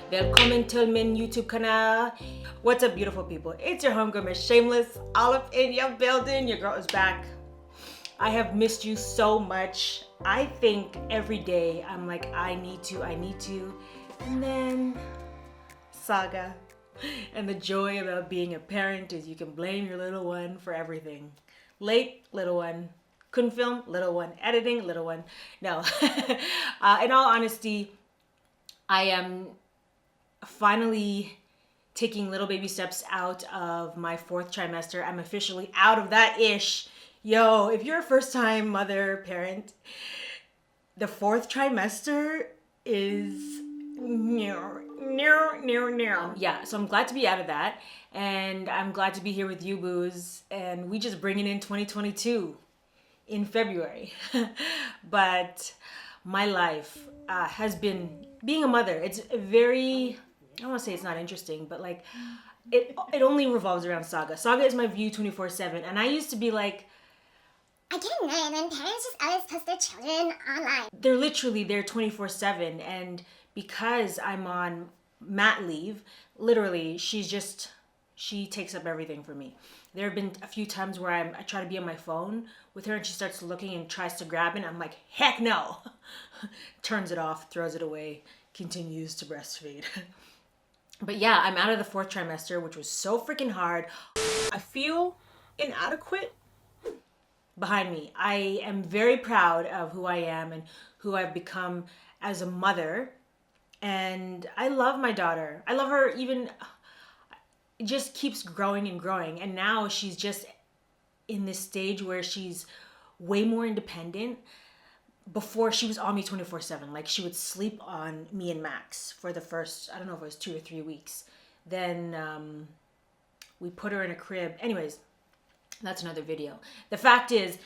Willkommen till min YouTube-kanal. What's up, beautiful people? It's your homegirl, Miss Shameless. All up in your building. Your girl is back. I have missed you so much. I think every day I'm like, I need to. And then saga. And the joy about being a parent is you can blame your little one for everything. Late, little one. Couldn't film, little one. Editing, little one. No. In all honesty, I am finally taking little baby steps out of my fourth trimester. I'm officially out of that ish. Yo, if you're a first time mother, parent, the fourth trimester is near. Yeah, so I'm glad to be out of that, and I'm glad to be here with you, boos, and we just bringing in 2022 in February. But my life has been being a mother. It's very, I don't want to say it's not interesting, but like it only revolves around Saga. Saga is my view 24/7, and I used to be like, I get annoyed when parents just always post their children online. They're literally there 24/7, and because I'm on mat leave, literally she takes up everything for me. There have been a few times where I try to be on my phone with her and she starts looking and tries to grab it, and I'm like, heck no. Turns it off, throws it away, continues to breastfeed. But yeah, I'm out of the fourth trimester, which was so freaking hard. I feel inadequate. Behind me, I am very proud of who I am and who I've become as a mother. And I love my daughter. I love her even, it just keeps growing and growing. And now she's just in this stage where she's way more independent. Before, she was on me 24/7. Like, she would sleep on me and Max for the first, I don't know if it was 2 or 3 weeks. Then we put her in a crib. Anyways, that's another video. The fact is,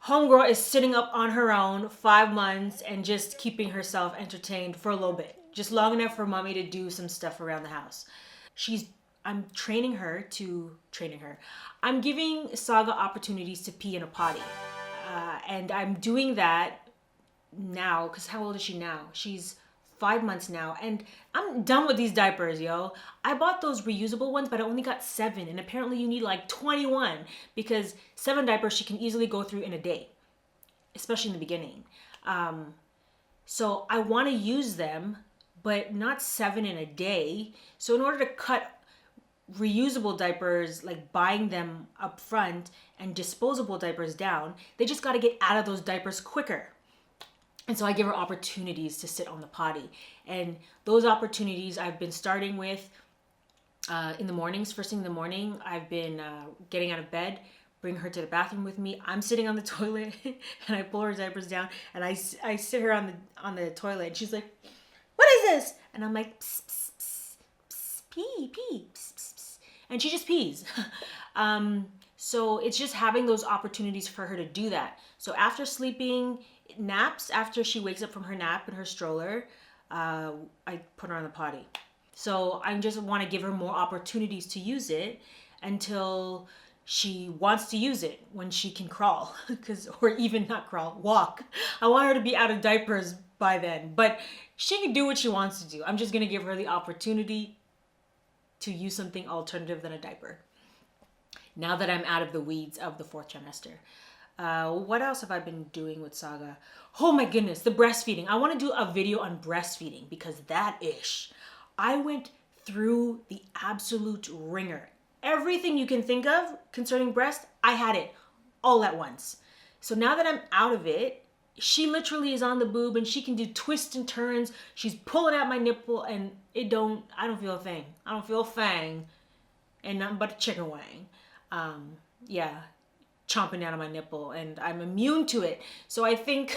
homegirl is sitting up on her own 5 months and just keeping herself entertained for a little bit. Just long enough for mommy to do some stuff around the house. I'm training her. I'm giving Saga opportunities to pee in a potty. And I'm doing that now, because how old is she now? She's 5 months now, and I'm done with these diapers, yo. I bought those reusable ones, but I only got 7, and apparently you need like 21, because 7 diapers she can easily go through in a day, especially in the beginning. So I want to use them, but not 7 in a day. So in order to cut reusable diapers, like buying them up front, and disposable diapers down, they just got to get out of those diapers quicker. And so I give her opportunities to sit on the potty. And those opportunities I've been starting with in the mornings. First thing in the morning, I've been getting out of bed, bring her to the bathroom with me. I'm sitting on the toilet and I pull her diapers down and I sit her on the toilet, and she's like, "What is this?" And I'm like, "Psst, psst, psst, psst, pee, pee, psst, psst, psst." And she just pees. So it's just having those opportunities for her to do that. So after sleeping, naps, after she wakes up from her nap in her stroller, I put her on the potty. So I just want to give her more opportunities to use it until she wants to use it when she can crawl, or even not crawl, walk. I want her to be out of diapers by then, but she can do what she wants to do. I'm just going to give her the opportunity to use something alternative than a diaper. Now that I'm out of the weeds of the fourth trimester. What else have I been doing with Saga? Oh my goodness, the breastfeeding. I want to do a video on breastfeeding, because that ish. I went through the absolute ringer. Everything you can think of concerning breast, I had it all at once. So now that I'm out of it, she literally is on the boob and she can do twists and turns. She's pulling out my nipple and I don't feel a thing. I don't feel a fang and nothing but a chicken wing. Yeah, chomping down on my nipple, and I'm immune to it. So I think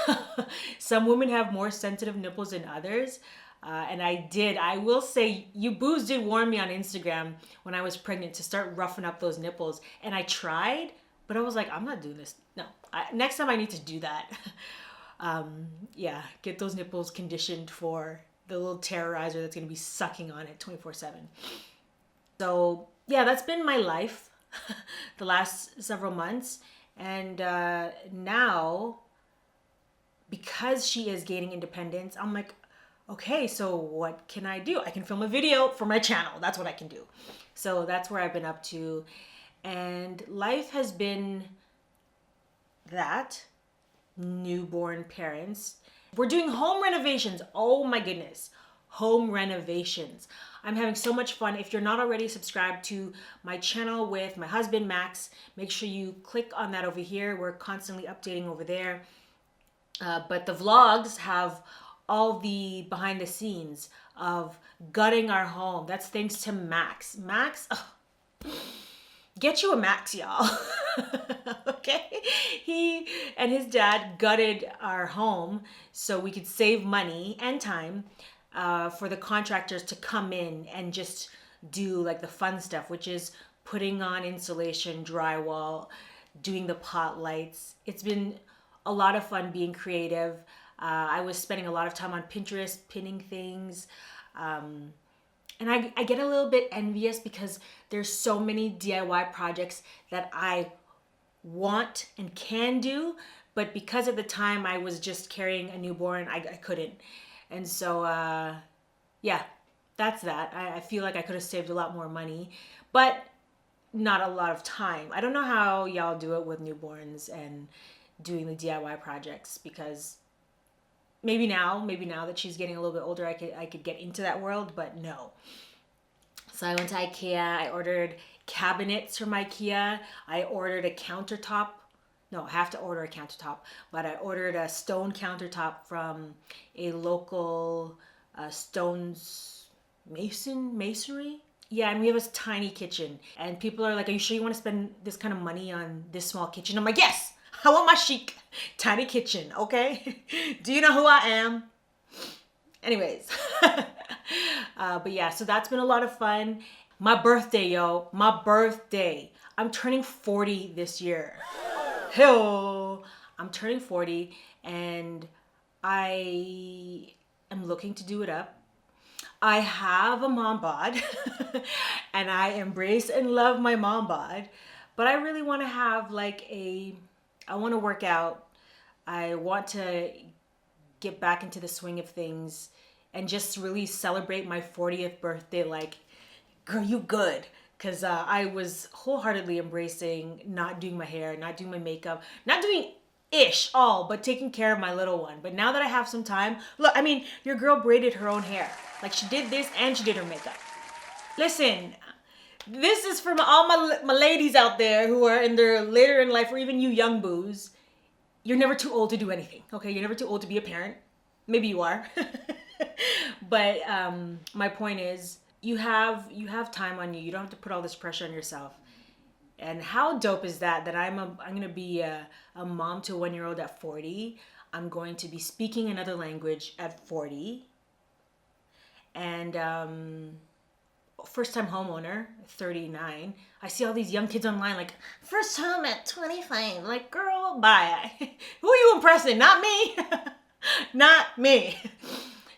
some women have more sensitive nipples than others. And I will say, you boos did warn me on Instagram when I was pregnant to start roughing up those nipples. And I tried, but I was like, I'm not doing this. No, next time I need to do that. Yeah, get those nipples conditioned for the little terrorizer that's going to be sucking on it 24/7. So yeah, that's been my life the last several months. And now, because she is gaining independence, I'm like, okay, so what can I do? I can film a video for my channel. That's what I can do. So that's where I've been up to. And life has been that. Newborn parents. We're doing home renovations. Oh my goodness. Home renovations. I'm having so much fun. If you're not already subscribed to my channel with my husband, Max, make sure you click on that over here. We're constantly updating over there. But the vlogs have all the behind the scenes of gutting our home. That's thanks to Max. Max, get you a Max, y'all. Okay? He and his dad gutted our home so we could save money and time for the contractors to come in and just do like the fun stuff, which is putting on insulation, drywall, doing the pot lights. It's been a lot of fun being creative. I was spending a lot of time on Pinterest, pinning things. And I get a little bit envious because there's so many DIY projects that I want and can do, but because at the time I was just carrying a newborn, I couldn't. And so, yeah, that's that. I feel like I could have saved a lot more money, but not a lot of time. I don't know how y'all do it with newborns and doing the DIY projects, because maybe now that she's getting a little bit older, I could get into that world, but no. So I went to IKEA. I ordered cabinets from IKEA. I ordered a countertop. No, I have to order a countertop, but I ordered a stone countertop from a local masonry. Yeah, and we have a tiny kitchen. And people are like, are you sure you want to spend this kind of money on this small kitchen? I'm like, yes, I want my chic tiny kitchen, okay? Do you know who I am? Anyways. But yeah, so that's been a lot of fun. My birthday, yo. My birthday. I'm turning 40 this year. Hell, I'm turning 40 and I am looking to do it up. I have a mom bod and I embrace and love my mom bod, but I really want to have like I want to work out. I want to get back into the swing of things and just really celebrate my 40th birthday like, girl, you good. Because I was wholeheartedly embracing not doing my hair, not doing my makeup, not doing all, but taking care of my little one. But now that I have some time, look, I mean, your girl braided her own hair. Like, she did this and she did her makeup. Listen, this is from all my ladies out there who are in their later in life, or even you young boos. You're never too old to do anything, okay? You're never too old to be a parent. Maybe you are. But my point is, you have time on you. You don't have to put all this pressure on yourself. And how dope is that I'm gonna be a mom to a 1-year-old at 40. I'm going to be speaking another language at 40. And first time homeowner, 39. I see all these young kids online like, first home at 25. Like, girl, bye. Who are you impressing? Not me. Not me.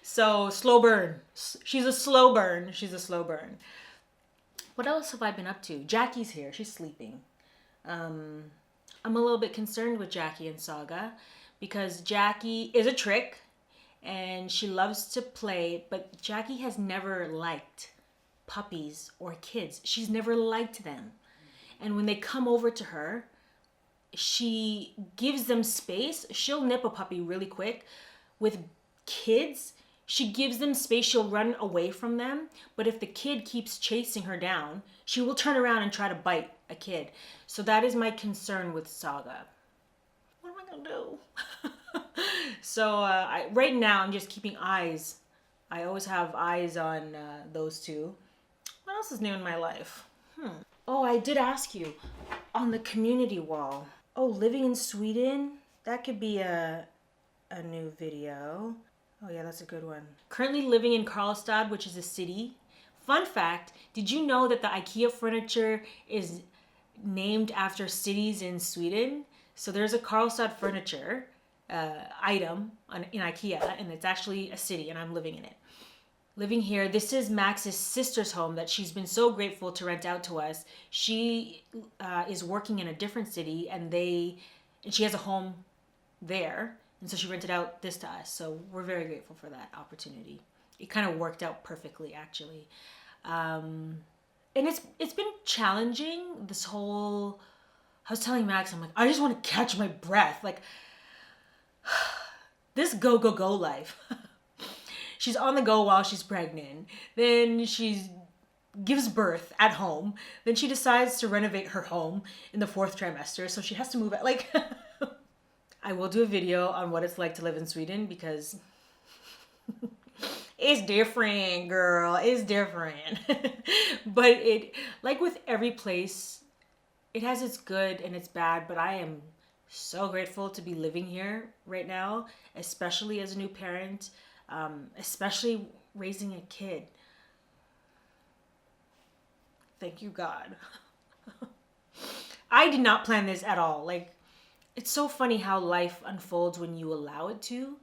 So slow burn. She's a slow burn. What else have I been up to? Jackie's here. She's sleeping. I'm a little bit concerned with Jackie and Saga because Jackie is a trick and she loves to play, but Jackie has never liked puppies or kids. She's never liked them. And when they come over to her, she gives them space. She'll nip a puppy really quick. With kids, she gives them space. She'll run away from them. But if the kid keeps chasing her down, she will turn around and try to bite a kid. So that is my concern with Saga. What am I going to do? So right now, I'm just keeping eyes. I always have eyes on those two. What else is new in my life? Oh, I did ask you on the community wall. Oh, living in Sweden? That could be a new video. Oh yeah, that's a good one. Currently living in Karlstad, which is a city. Fun fact, did you know that the IKEA furniture is named after cities in Sweden? So there's a Karlstad furniture item in IKEA, and it's actually a city, and I'm living in it. Living here, this is Max's sister's home that she's been so grateful to rent out to us. She is working in a different city, and she has a home there. And so she rented out this to us. So we're very grateful for that opportunity. It kind of worked out perfectly, actually. And it's been challenging, this whole... I was telling Max, I'm like, I just want to catch my breath. Like, this go, go, go life. She's on the go while she's pregnant. Then she gives birth at home. Then she decides to renovate her home in the 4th trimester. So she has to move out. Like, I will do a video on what it's like to live in Sweden because it's different, girl. It's different. But it, like with every place, it has its good and its bad, but I am so grateful to be living here right now, especially as a new parent, especially raising a kid. Thank you, God. I did not plan this at all. Like, it's so funny how life unfolds when you allow it to.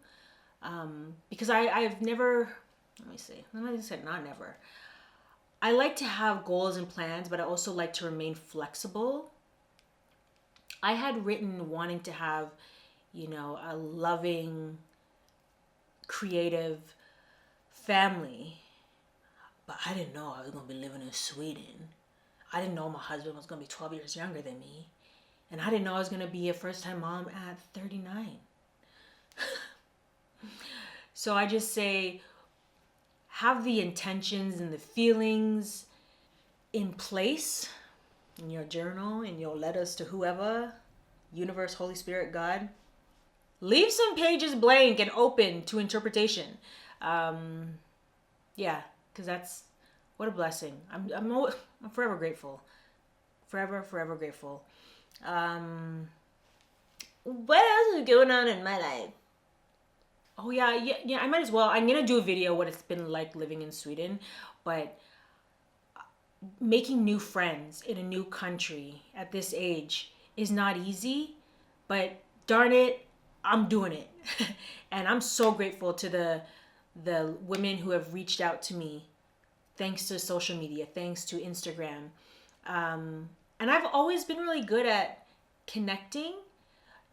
Because I've never, let me see, let me say not never. I like to have goals and plans, but I also like to remain flexible. I had written wanting to have, you know, a loving, creative family, but I didn't know I was going to be living in Sweden. I didn't know my husband was going to be 12 years younger than me. And I didn't know I was going to be a first-time mom at 39. So I just say, have the intentions and the feelings in place in your journal, in your letters to whoever, universe, Holy Spirit, God. Leave some pages blank and open to interpretation. Yeah, because that's, what a blessing. I'm forever grateful. Forever grateful. What else is going on in my life? Oh yeah, I might as well. I'm gonna do a video what it's been like living in Sweden, but making new friends in a new country at this age is not easy, but darn it, I'm doing it. And I'm so grateful to the women who have reached out to me thanks to social media, thanks to Instagram. And I've always been really good at connecting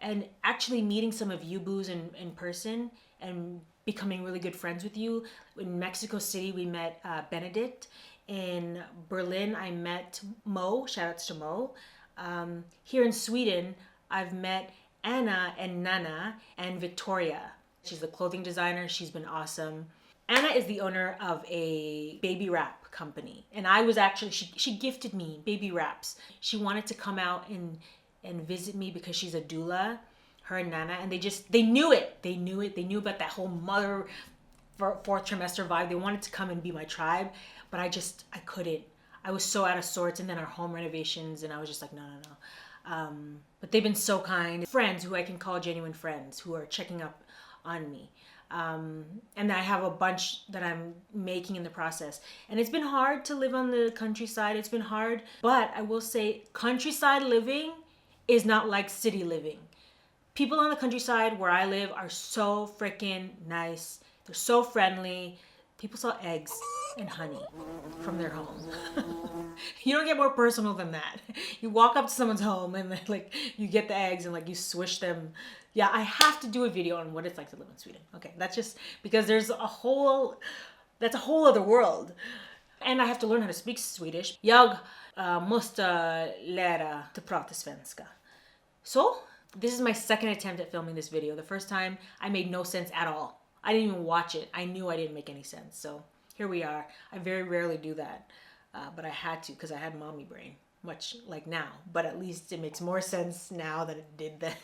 and actually meeting some of you boos in person and becoming really good friends with you. In Mexico City, we met Benedict. In Berlin, I met Mo. Shoutouts to Mo. Here in Sweden, I've met Anna and Nana and Victoria. She's the clothing designer. She's been awesome. Anna is the owner of a baby wrap company. And I was actually, she gifted me baby wraps. She wanted to come out and visit me because she's a doula, her and Nana, and they knew it. They knew about that whole mother 4th trimester vibe. They wanted to come and be my tribe, but I couldn't. I was so out of sorts, and then our home renovations, and I was just like, no. But they've been so kind. Friends who I can call genuine friends who are checking up on me. And I have a bunch that I'm making in the process. And it's been hard to live on the countryside. It's been hard, but I will say countryside living is not like city living. People on the countryside where I live are so freaking nice. They're so friendly. People sell eggs and honey from their home. You don't get more personal than that. You walk up to someone's home and then, like, you get the eggs and like you swish them. Yeah, I have to do a video on what it's like to live in Sweden. Okay, that's just because that's a whole other world. And I have to learn how to speak Swedish. Jag måste lära att prata svenska. So, this is my second attempt at filming this video. The first time I made no sense at all. I didn't even watch it. I knew I didn't make any sense. So here we are. I very rarely do that. But I had to because I had mommy brain, much like now. But at least it makes more sense now than it did then.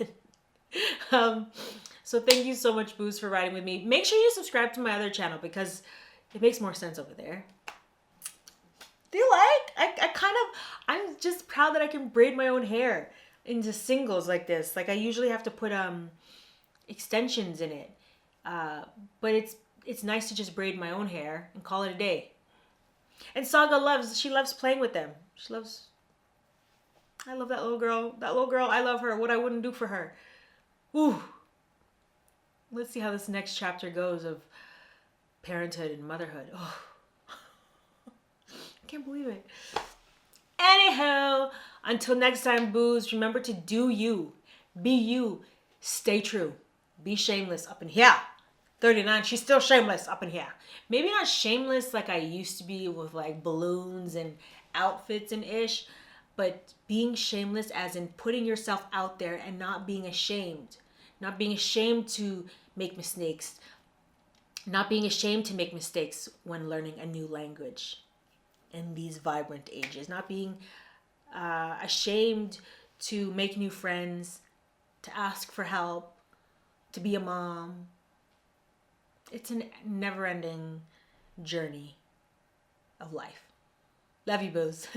So thank you so much, Boos, for riding with me. Make sure you subscribe to my other channel because it makes more sense over there. Do you like? I'm just proud that I can braid my own hair into singles like this. Like I usually have to put extensions in it. But it's nice to just braid my own hair and call it a day. And Saga she loves playing with them. I love that little girl. That little girl, I love her. What I wouldn't do for her. Ooh. Let's see how this next chapter goes of parenthood and motherhood. Oh. I can't believe it. Anyhow, until next time, boos, remember to do you. Be you. Stay true. Be shameless up in here. 39, she's still shameless up in here. Maybe not shameless like I used to be with like balloons and outfits and ish, but being shameless as in putting yourself out there and not being ashamed. Not being ashamed to make mistakes. Not being ashamed to make mistakes when learning a new language in these vibrant ages. Not being ashamed to make new friends, to ask for help, to be a mom. It's a never ending journey of life. Love you, boos.